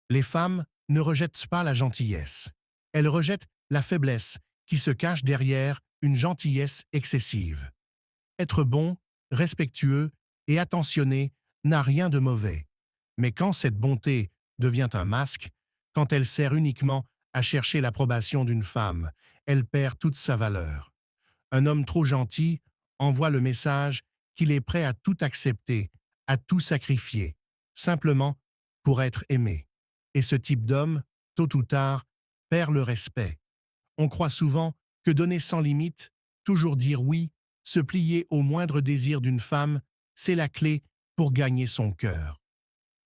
Les femmes ne rejettent pas la gentillesse. Elles rejettent la faiblesse qui se cache derrière une gentillesse excessive. Être bon, respectueux et attentionné n'a rien de mauvais. Mais quand cette bonté devient un masque, quand elle sert uniquement à chercher l'approbation d'une femme, elle perd toute sa valeur. Un homme trop gentil envoie le message qu'il est prêt à tout accepter, à tout sacrifier, simplement pour être aimé. Et ce type d'homme, tôt ou tard, perd le respect. On croit souvent que donner sans limite, toujours dire oui, se plier au moindre désir d'une femme, c'est la clé pour gagner son cœur.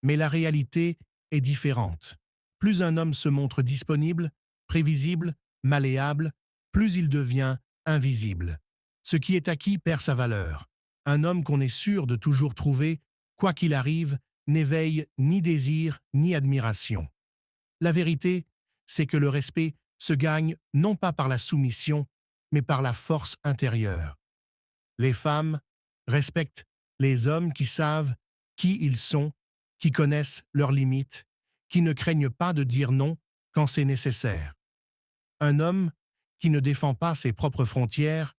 Mais la réalité est différente. Plus un homme se montre disponible, prévisible, malléable, plus il devient invisible. Ce qui est acquis perd sa valeur. Un homme qu'on est sûr de toujours trouver, quoi qu'il arrive, n'éveille ni désir ni admiration. La vérité, c'est que le respect se gagne non pas par la soumission, mais par la force intérieure. Les femmes respectent les hommes qui savent qui ils sont, qui connaissent leurs limites, qui ne craignent pas de dire non quand c'est nécessaire. Un homme qui ne défend pas ses propres frontières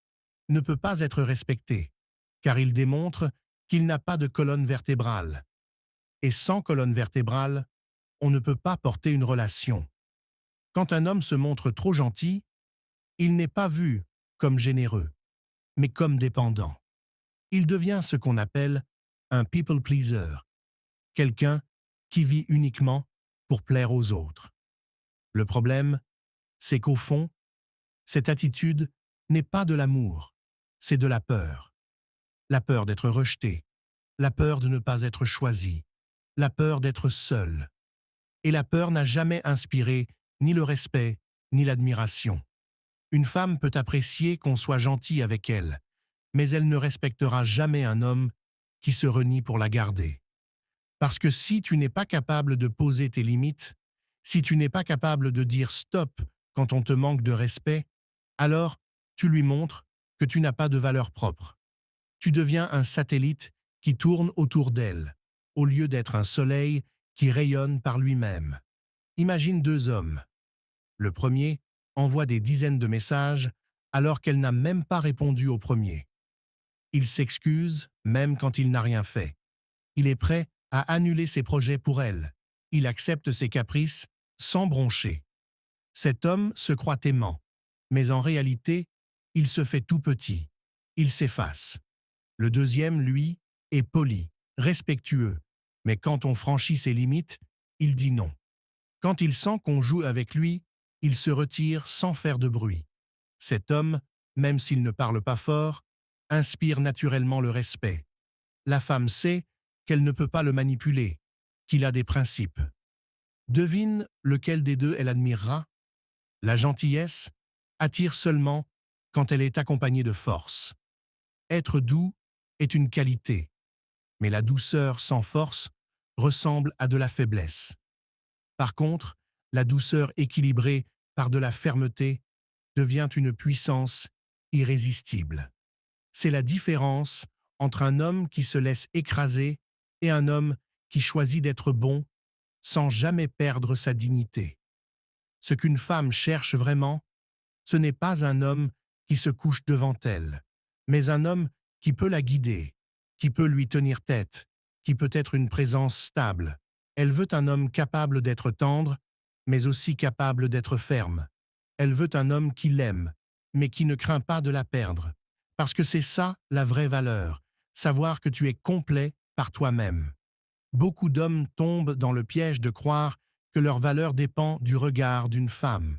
ne peut pas être respecté, car il démontre qu'il n'a pas de colonne vertébrale. Et sans colonne vertébrale, on ne peut pas porter une relation. Quand un homme se montre trop gentil, il n'est pas vu comme généreux, mais comme dépendant. Il devient ce qu'on appelle un people pleaser, quelqu'un qui vit uniquement pour plaire aux autres. Le problème, c'est qu'au fond, cette attitude n'est pas de l'amour, c'est de la peur. La peur d'être rejeté, la peur de ne pas être choisi, la peur d'être seul. Et la peur n'a jamais inspiré ni le respect, ni l'admiration. Une femme peut apprécier qu'on soit gentil avec elle, mais elle ne respectera jamais un homme qui se renie pour la garder. Parce que si tu n'es pas capable de poser tes limites, si tu n'es pas capable de dire stop quand on te manque de respect, alors tu lui montres que tu n'as pas de valeur propre. Tu deviens un satellite qui tourne autour d'elle, au lieu d'être un soleil qui rayonne par lui-même. Imagine deux hommes. Le premier envoie des dizaines de messages alors qu'elle n'a même pas répondu au premier. Il s'excuse même quand il n'a rien fait. Il est prêt à annuler ses projets pour elle. Il accepte ses caprices sans broncher. Cet homme se croit aimant, mais en réalité, il se fait tout petit. Il s'efface. Le deuxième, lui, est poli, respectueux, mais quand on franchit ses limites, il dit non. Quand il sent qu'on joue avec lui, il se retire sans faire de bruit. Cet homme, même s'il ne parle pas fort, inspire naturellement le respect. La femme sait qu'elle ne peut pas le manipuler, qu'il a des principes. Devine lequel des deux elle admirera. La gentillesse attire seulement quand elle est accompagnée de force. Être doux est une qualité, mais la douceur sans force ressemble à de la faiblesse. Par contre, la douceur équilibrée par de la fermeté devient une puissance irrésistible. C'est la différence entre un homme qui se laisse écraser et un homme qui choisit d'être bon sans jamais perdre sa dignité. Ce qu'une femme cherche vraiment, ce n'est pas un homme qui se couche devant elle, mais un homme qui peut la guider, qui peut lui tenir tête, qui peut être une présence stable. Elle veut un homme capable d'être tendre, mais aussi capable d'être ferme. Elle veut un homme qui l'aime, mais qui ne craint pas de la perdre. Parce que c'est ça la vraie valeur, savoir que tu es complet par toi-même. Beaucoup d'hommes tombent dans le piège de croire que leur valeur dépend du regard d'une femme.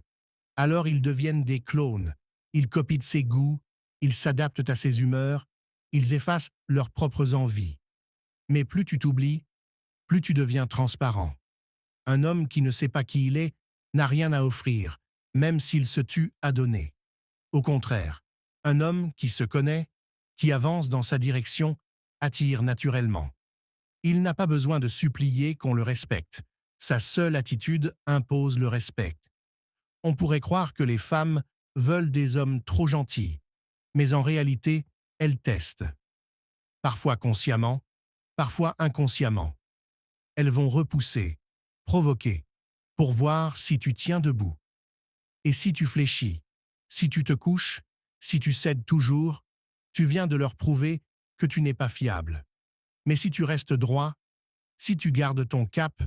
Alors ils deviennent des clones, ils copient de ses goûts, ils s'adaptent à ses humeurs, ils effacent leurs propres envies. Mais plus tu t'oublies, plus tu deviens transparent. Un homme qui ne sait pas qui il est n'a rien à offrir, même s'il se tue à donner. Au contraire, un homme qui se connaît, qui avance dans sa direction, attire naturellement. Il n'a pas besoin de supplier qu'on le respecte. Sa seule attitude impose le respect. On pourrait croire que les femmes veulent des hommes trop gentils, mais en réalité, elles testent. Parfois consciemment, parfois inconsciemment. Elles vont repousser, provoquer, pour voir si tu tiens debout. Et si tu fléchis, si tu te couches, si tu cèdes toujours, tu viens de leur prouver que tu n'es pas fiable. Mais si tu restes droit, si tu gardes ton cap,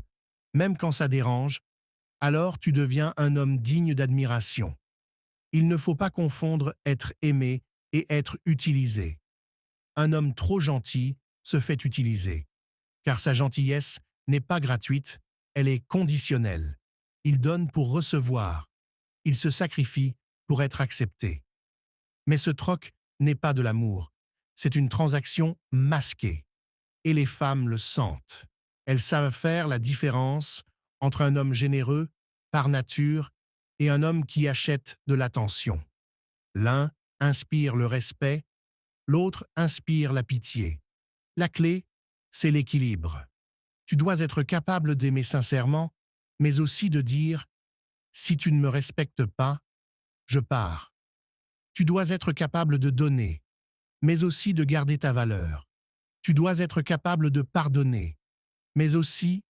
même quand ça dérange, alors tu deviens un homme digne d'admiration. Il ne faut pas confondre être aimé et être utilisé. Un homme trop gentil se fait utiliser, car sa gentillesse n'est pas gratuite, elle est conditionnelle. Il donne pour recevoir, il se sacrifie pour être accepté. Mais ce troc n'est pas de l'amour, c'est une transaction masquée. Et les femmes le sentent. Elles savent faire la différence entre un homme généreux, par nature, et un homme qui achète de l'attention. L'un inspire le respect, l'autre inspire la pitié. La clé, c'est l'équilibre. Tu dois être capable d'aimer sincèrement, mais aussi de dire « si tu ne me respectes pas, je pars ». Tu dois être capable de donner, mais aussi de garder ta valeur. Tu dois être capable de pardonner, mais aussi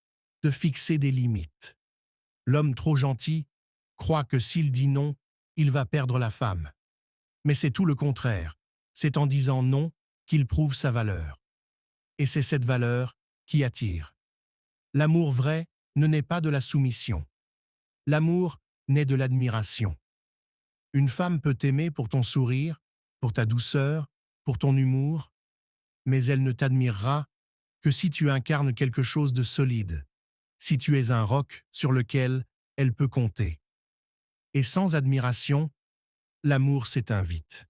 de fixer des limites. L'homme trop gentil croit que s'il dit non, il va perdre la femme. Mais c'est tout le contraire. C'est en disant non qu'il prouve sa valeur. Et c'est cette valeur qui attire. L'amour vrai ne naît pas de la soumission. L'amour naît de l'admiration. Une femme peut t'aimer pour ton sourire, pour ta douceur, pour ton humour, mais elle ne t'admirera que si tu incarnes quelque chose de solide, si tu es un roc sur lequel elle peut compter. Et sans admiration, l'amour s'éteint vite.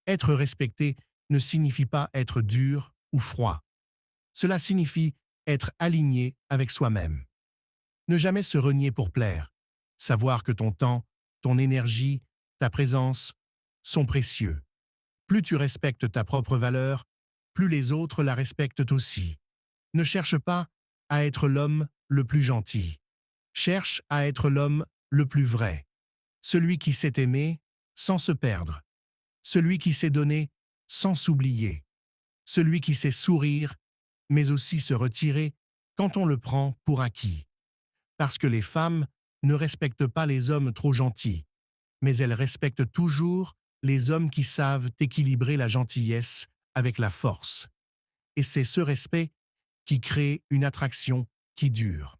Être respecté ne signifie pas être dur ou froid. Cela signifie être aligné avec soi-même. Ne jamais se renier pour plaire. Savoir que ton temps, ton énergie, ta présence sont précieux. Plus tu respectes ta propre valeur, plus les autres la respectent aussi. Ne cherche pas à être l'homme le plus gentil. Cherche à être l'homme le plus vrai. Celui qui sait aimer sans se perdre. Celui qui sait donner sans s'oublier. Celui qui sait sourire, mais aussi se retirer quand on le prend pour acquis. Parce que les femmes ne respectent pas les hommes trop gentils, mais elles respectent toujours les hommes qui savent équilibrer la gentillesse avec la force. Et c'est ce respect qui crée une attraction qui dure.